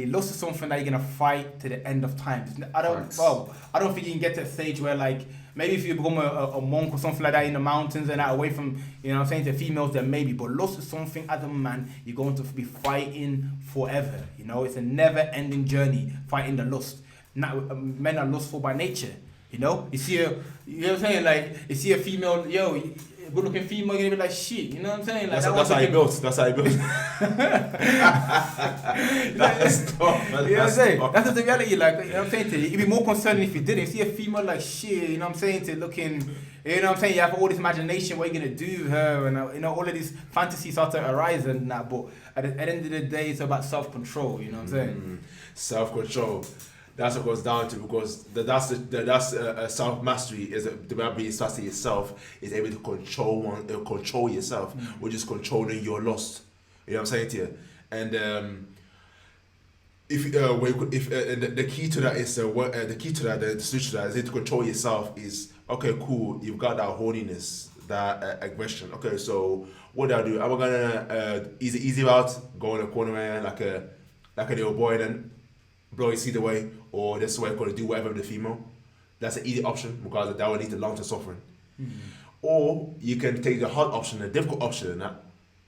Lust is something that you're gonna fight to the end of time. I don't think you can get to a stage where like maybe if you become a monk or something like that in the mountains and that away from, you know what I'm saying, to females, then maybe. But lust is something as a man you're going to be fighting forever. You know, it's a never-ending journey fighting the lust. Men are lustful by nature. You know, you see you know what I'm saying, like you see a female, good looking female, you're gonna be like shit, you know what I'm saying? Like that's how you built. That's how you built. That's tough, man. You know what I'm saying? That's the reality, like, you know what I'm saying? It'd be more concerning if you didn't. See a female like shit, you know what I'm saying? To looking, you know what I'm saying? You have all this imagination, what you're gonna do with her, and you know, all of these fantasies start to arise and that. But at the end of the day, it's about self-control, you know what I'm saying? Self-control. That's what it goes down to, because that's self-mastery is the way being starts to yourself is able to control yourself, which is controlling your lust. You know what I'm saying to you? And the key to that is the solution to that is to control yourself is okay, cool. You've got that horniness, that aggression. Okay, so what do I do? Am I gonna easy route, go in the corner man like a little boy then blow his seed away, or this way I'm gonna do whatever with the female? That's an easy option because that will lead to long-term suffering. Or you can take the hard option, the difficult option in that,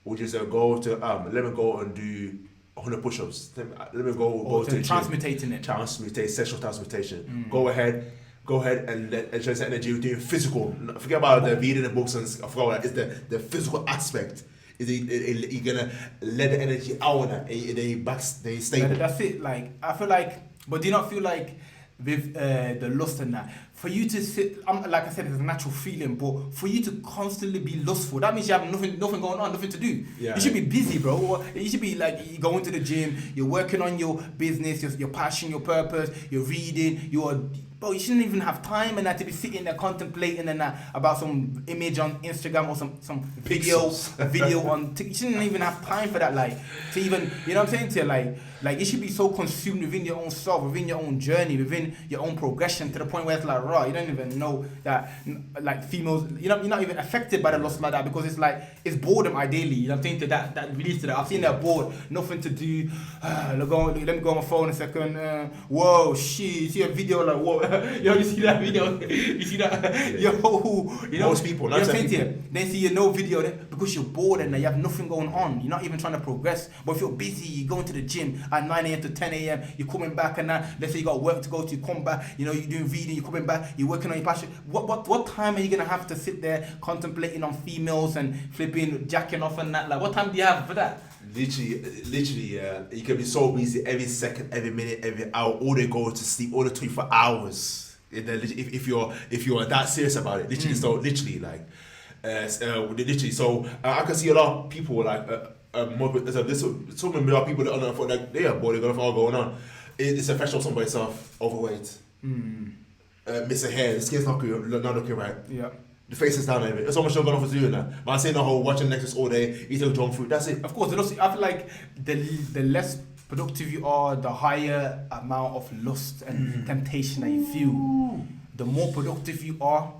which is go to let me go and do 100 push-ups. Let me go to transmutating it. Transmutate, sexual transmutation. Go ahead and enjoy that energy doing physical. Forget about the reading the books and I forgot what that is. The physical aspect. You're gonna let the energy out and they stay. That's it. Like I feel like, but do you not feel like with the lust and that, for you to sit, like I said, it's a natural feeling, but for you to constantly be lustful, that means you have nothing going on, nothing to do. Yeah. You should be busy, bro. You should be like, you going to the gym, you're working on your business, your passion, your purpose, you're reading, bro, you shouldn't even have time and that to be sitting there contemplating and that about some image on Instagram or some video on TikTok. You shouldn't even have time for that, like, to even, you know what I'm saying to you, like you should be so consumed within your own self, within your own journey, within your own progression to the point where it's like, raw, you don't even know that, like, females, you're not even affected by the lust like that because it's like, it's boredom ideally, you know what I'm saying, to that release to that. I've seen that bored, nothing to do, let me go on my phone a second, whoa, shit, you see a video like, whoa, yo, you see that video, you see that, yo, you know, most people, you know what I'm saying to you, then see no video then, because you're bored and you have nothing going on, you're not even trying to progress, but if you're busy, you go into the gym at 9 a.m. to 10 a.m, you're coming back and that, let's say you got work to go to, you come back, you know, you're doing reading, you're coming back, you're working on your passion, what time are you gonna have to sit there contemplating on females and flipping, jacking off and that, like, what time do you have for that? Literally, you can be so busy every second, every minute, every hour, all they go to sleep, all the 24 hours. If you're that serious about it, literally, so literally, like, literally, so I can see a lot of people like, there's so many people that are like, they are bored, they're gonna all going on. It's a fashion of somebody self, overweight, missing hair, the skin's not looking right. Yeah. The face is down a bit. There's so much going on for doing that. But I'm saying the whole watching Netflix all day, eating junk food, that's it. Of course, I feel like the less productive you are, the higher amount of lust and temptation that you feel. The more productive you are,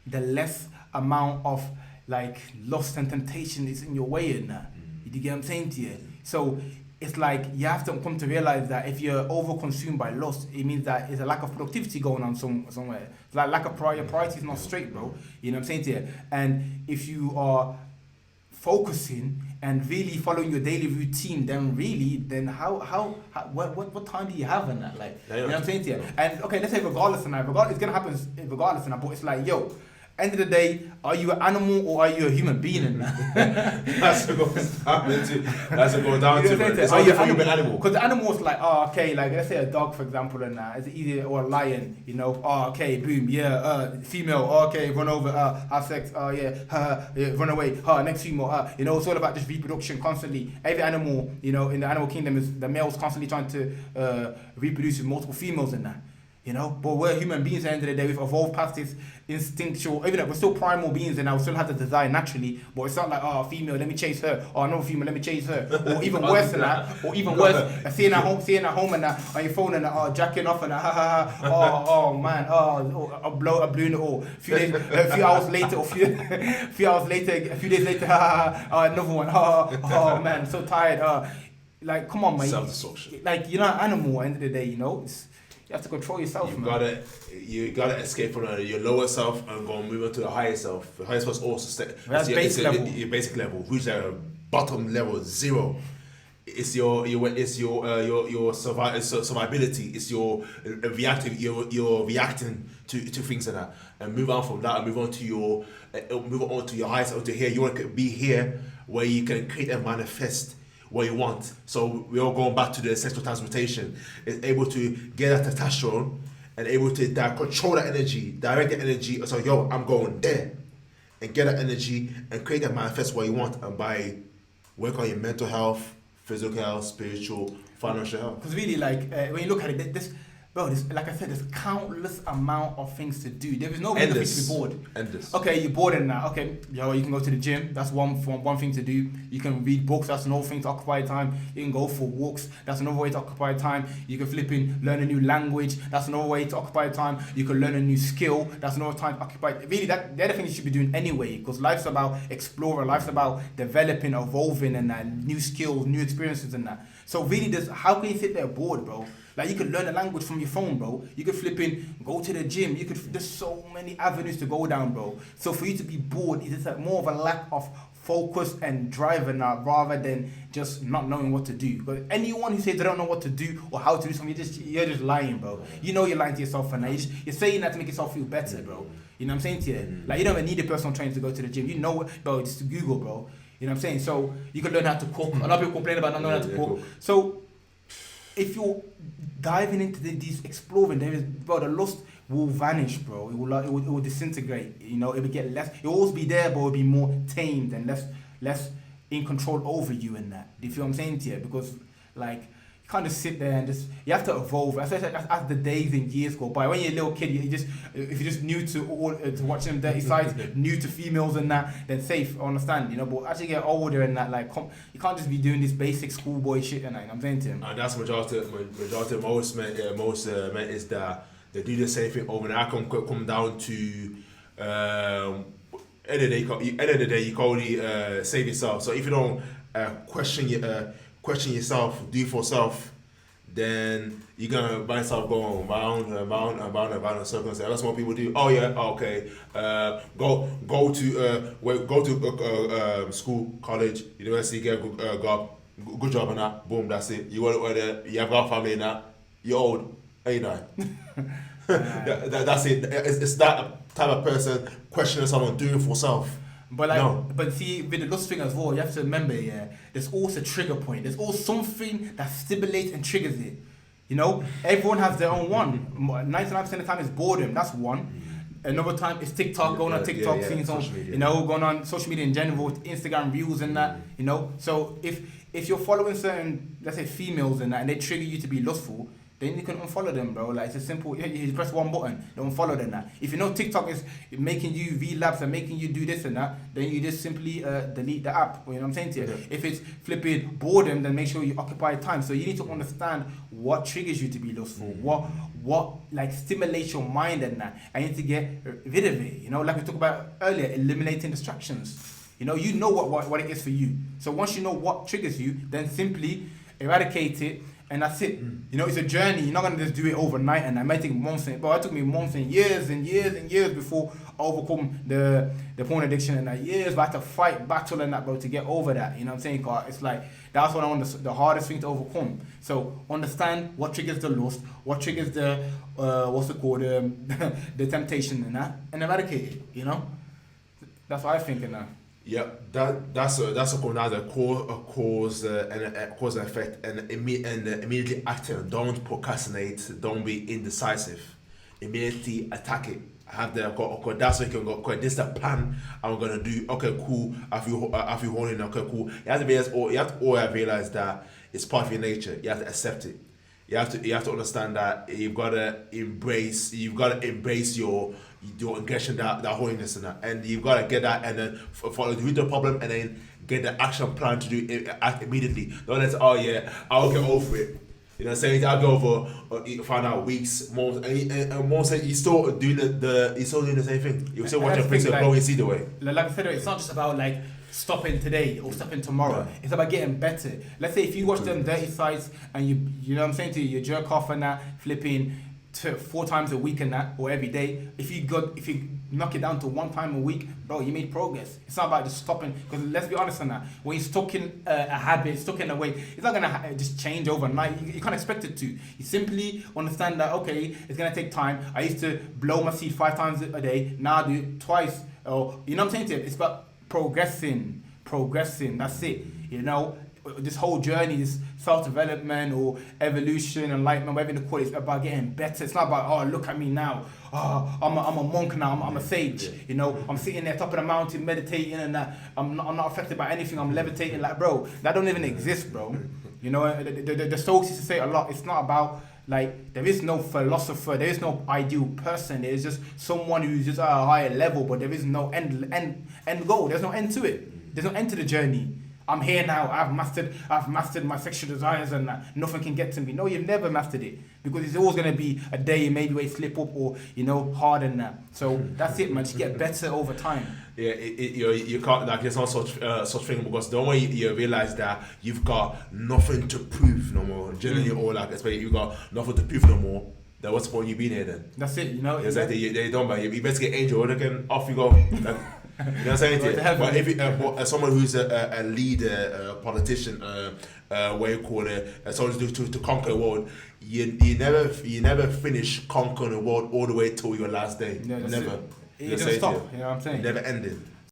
the less amount of like lust and temptation is in your way in that. You get what I'm saying to you? So it's like you have to come to realize that if you're over-consumed by lust, it means that there's a lack of productivity going on somewhere. It's like lack of your priorities not straight, bro. You know what I'm saying to you? And if you are focusing and really following your daily routine, then what time do you have in that? Like, you know what I'm saying to you? And okay, let's say regardless of that, it's gonna happen regardless of that, but it's like, yo, end of the day, are you an animal or are you a human being in that? That's what goes down to. Are you an animal? Because the animal is like, oh, okay, like let's say a dog, for example, and it's easier, or a lion, you know, oh, okay, boom, yeah, female, oh, okay, run over, have sex, oh, yeah, run away, next female, you know, it's all about just reproduction constantly. Every animal, you know, in the animal kingdom, is the male's constantly trying to reproduce with multiple females in that. You know, but we're human beings at the end of the day. We've evolved past this instinctual, even though we're still primal beings and I still have the desire naturally, but it's not like, oh, female, let me chase her, or no, female, let me chase her, or even worse than that, or even worse, seeing at home and that, on your phone and that, jacking off and that, oh man, I blew it all. A few hours later, a few days later, another one, oh man, so tired, like, come on, man. Self-destruction. Like, you're not an animal. At the end of the day, you know, you have to control yourself, man. You gotta escape from your lower self and go and move on to the higher self. The higher self is also That's basic level. Your basic level, which is bottom level, 0. It's your survivability. It's your reactive. You're reacting to things like that, and move on from that and move on to your higher self. To here, you want to be here where you can create and manifest what you want. So we're all going back to the sexual transmutation. It's able to get that testosterone and able to control that energy, direct the energy. So yo, I'm going there, and get that energy and create and manifest what you want, and by work on your mental health, physical health, spiritual, financial health. Because really, like, when you look at it, this, like I said, there's countless amount of things to do. There is no reason for you to be bored. Endless. Okay, you're bored in that. Okay, yo, you can go to the gym. That's one thing to do. You can read books. That's another thing to occupy time. You can go for walks. That's another way to occupy time. You can learn a new language. That's another way to occupy time. You can learn a new skill. That's another time to occupy. Really, they're the things you should be doing anyway. Because life's about exploring. Life's about developing, evolving, and new skills, new experiences, and that. So really, how can you sit there bored, bro? Like, you could learn a language from your phone, bro. You could go to the gym. There's so many avenues to go down, bro. So for you to be bored, it's like more of a lack of focus and drive and that, rather than just not knowing what to do. But anyone who says they don't know what to do or how to do something, you're just lying, bro. You know you're lying to yourself, and you're saying that to make yourself feel better, bro. You know what I'm saying to you? Like, you don't even need a personal trainer to go to the gym. You know what, bro, just Google, bro. You know what I'm saying? So you can learn how to cook. A lot of people complain about not knowing how to cook. So if you're diving into these exploring, the lust will vanish, bro. It will disintegrate. You know, it will get less. It will always be there, but it will be more tamed and less in control over you and that. Do you feel what I'm saying to you? Because, like, you can't just sit there and you have to evolve. As the days and years go by. When you're a little kid, if you're just new to watching dirty sides, new to females and that, then safe, I understand, you know. But as you get older and that, like, you can't just be doing this basic schoolboy shit and that, you know what I'm saying to him. And that's majority of most men is that they do the same thing over and I come down to end of the day you can only save yourself. So if you don't question yourself, do for self, then you're gonna find yourself going round in circles. That's what people do. Oh yeah, okay. Go to school, college, university, get a good job and that. Boom, that's it. You have got a family and that. You're old, ain't you? That's it. It's that type of person questioning someone, doing for self. But but see, with the lust thing as well, you have to remember, there's also a trigger point. There's also something that stimulates and triggers it. You know, everyone has their own one. 99% of the time is boredom. That's one. Another time is TikTok, going on TikTok, seeing some, you know, going on social media in general, Instagram reels and that, you know. So if you're following certain, let's say, females and that, and they trigger you to be lustful, then you can unfollow them, bro. Like, it's a simple, you press one button, don't unfollow them that. If you know TikTok is making you relapse and making you do this and that, then you just simply delete the app. You know what I'm saying to you? Yeah. If it's flipping boredom, then make sure you occupy time. So you need to understand what triggers you to be lustful, what like stimulates your mind and that. I need to get rid of it. You know, like we talked about earlier, eliminating distractions. You know what it is for you. So once you know what triggers you, then simply eradicate it. And that's it. You know, it's a journey. You're not gonna just do it overnight, and it might take months. But it took me months and years and years and years before I overcome the porn addiction, and that years. But I had to battle and that, bro, to get over that. You know what I'm saying? Cause it's like that's what I want. The hardest thing to overcome. So understand what triggers the lust, what triggers the the temptation and that, and eradicate it. You know, that's what I think in that. Yeah, that's a cause and effect, and immediately acting. Don't procrastinate. Don't be indecisive. Immediately attack it. That's what you can go. Okay, this is the plan I'm gonna do. Okay, cool. Have you holding? Okay, cool. You have to realize that it's part of your nature. You have to accept it. You have to understand that you've gotta embrace your aggression, that holiness and that, and you've gotta get that, and then follow the problem, and then get the action plan to do it, act immediately. Don't let I'll get over it. You know what I'm saying? I'll go over find out weeks, months, and months, and you're still doing the same thing. You're still watching things blowing seed away. Like I said, it's not just about like stopping today or stopping tomorrow. It's about getting better. Let's say if you watch them dirty sites and you know what I'm saying to you jerk off and that, flipping 4 times a week and that, or every day. If you knock it down to 1 time a week, bro, you made progress. It's not about just stopping. Because let's be honest on that. When you're stuck in a habit, stuck in a way, it's not gonna just change overnight. You can't expect it to. You simply understand that okay, it's gonna take time. I used to blow my seed 5 times a day. Now I do it twice. Or you know what I'm saying to you? It's about progressing. That's it. You know. This whole journey, this self-development or evolution, enlightenment, whatever you call it, it's about getting better. It's not about, oh, look at me now. Oh, I'm a monk now. I'm a sage. You know, I'm sitting there top of the mountain meditating and I'm not affected by anything. I'm levitating. Like, bro, that don't even exist, bro. You know, the Stoics used to say a lot. It's not about, like, there is no philosopher. There is no ideal person. There is just someone who's just at a higher level, but there is no end goal. There's no end to it. There's no end to the journey. I'm here now. I've mastered my sexual desires and nothing can get to me. No, you've never mastered it because there's always gonna be a day maybe where you slip up or hard and that. So that's it, man. Just get better over time. Yeah, you can't, like, there's no such thing because the moment you realize that you've got nothing to prove no more, generally, or like especially you got nothing to prove no more. Then what's the point you being here then? That's it. You know. It's like they don't, man. You better get angel, again off you go. Like, you know what I'm saying to you? But if as someone who's a leader, a politician, what you call it, someone to conquer the world, you never finish conquering the world all the way till your last day. Yeah, never. It doesn't stop. You know what I'm saying? Never ending.